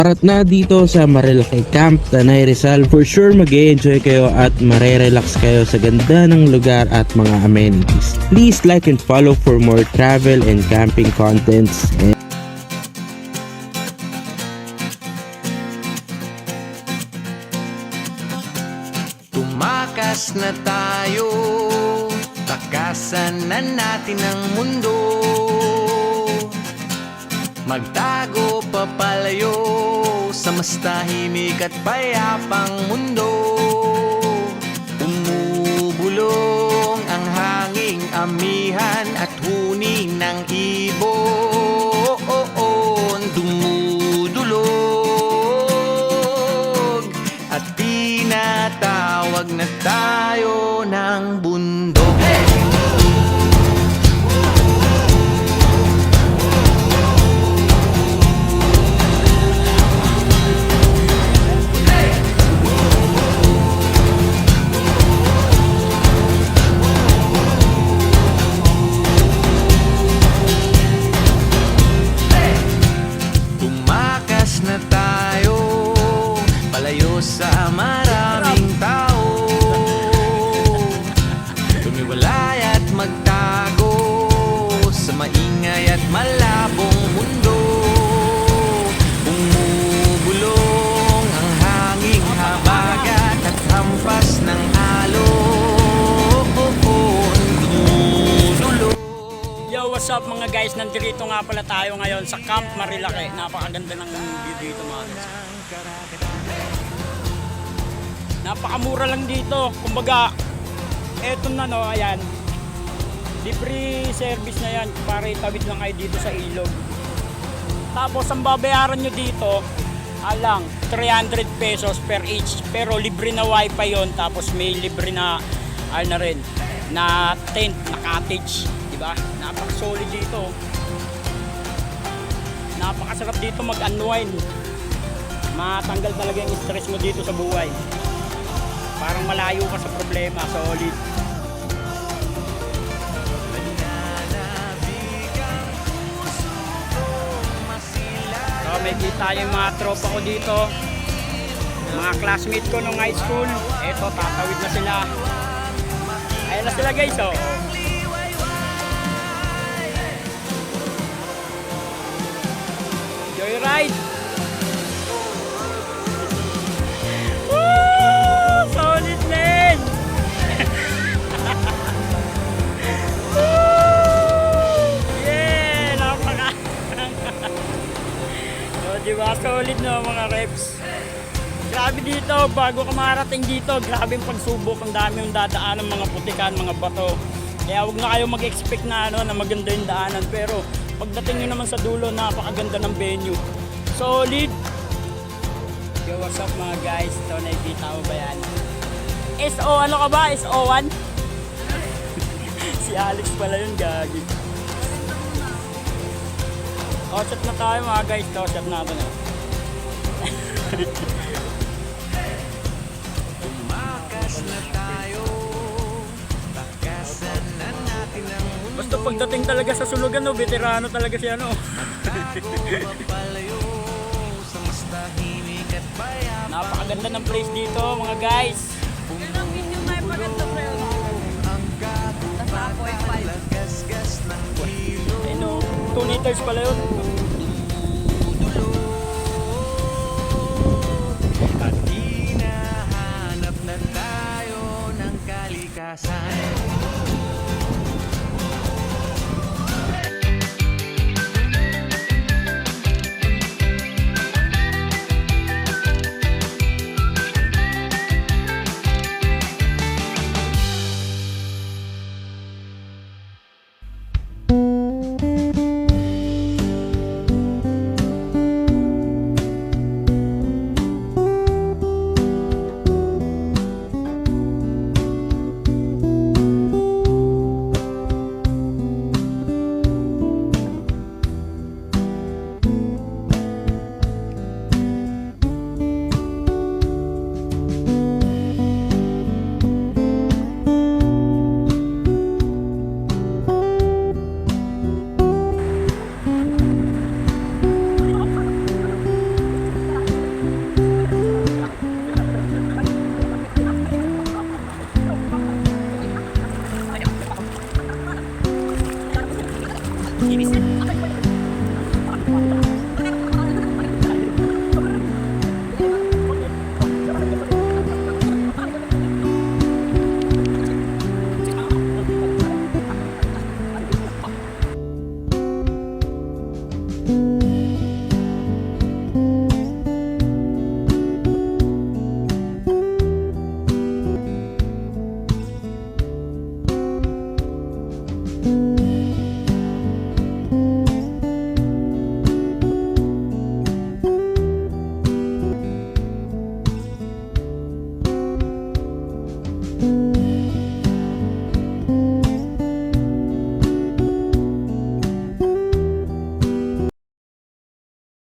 Arat na dito sa Marilaki Camp, Tanay Rizal. For sure mag-enjoy kayo at marerelax kayo sa ganda ng lugar at mga amenities. Please like and follow for more travel and camping contents. Tumakas na tayo, takasan na natin ang mundo. Magtago papalayo sa mas tahimik at payapang mundo. Umubulong ang hanging amihan at huni ng ibon. Dumudulog at tinatawag na tayo ng bundok. Tumakas na tayo, palayo sa maraming tao. Tumiwalay at magtago sa maingay at malabong mundo. Bumubulong ang hanging habagat at hampas ng alon. Dumudulog. Yo, what's up mga guys? Nandito nga pala tayo ngayon sa Camp Marilaki. Napakaganda ng view dito mga guys. Napakamura lang dito. Kumbaga, eto na no, ayan. Libre service na yan. Pare, tawid lang kayo dito sa ilog. Tapos, ang babayaran nyo dito, alang, 300 pesos per each. Pero libre na wifi yon. Tapos may libre na, ano na rin, na tent, na cottage. Diba? Napaka-solid dito. Napakasarap dito mag-unwind. Matanggal talaga yung stress mo dito sa buhay. Parang malayo ka sa problema. Solid. So, may kita yung mga tropa ko dito. Mga classmate ko nung high school. Eto, tatawid na sila. Ayan na sila guys, oh. Joyride! Woo! Solid man! Woo! Yeah! Napaka! So, diba? Solid no mga reps. Grabe dito, bago ka marating dito, grabe yung pagsubok, ang dami yung dadaan ng mga putikan, mga bato. Kaya huwag na kayo mag-expect na, na maganda yung daanan, pero pagdating nyo naman sa dulo, napakaganda ng venue. Solid! Yo, what's up mga guys? Ito, nakikita mo ba yan? SO, ano ka ba? SO1? Si Alex pala yun, gagi. Shot na tayo mga guys. Shot natin. Tumakas na tayo, takasan na natin ang mundo. Basta pagdating talaga sa sunugan, no, veterano talaga siya, no? Napakaganda ng place dito, mga guys. Ilang video may paganda pa yun? Nasa 4.5. Ano, 2 liters pala yun.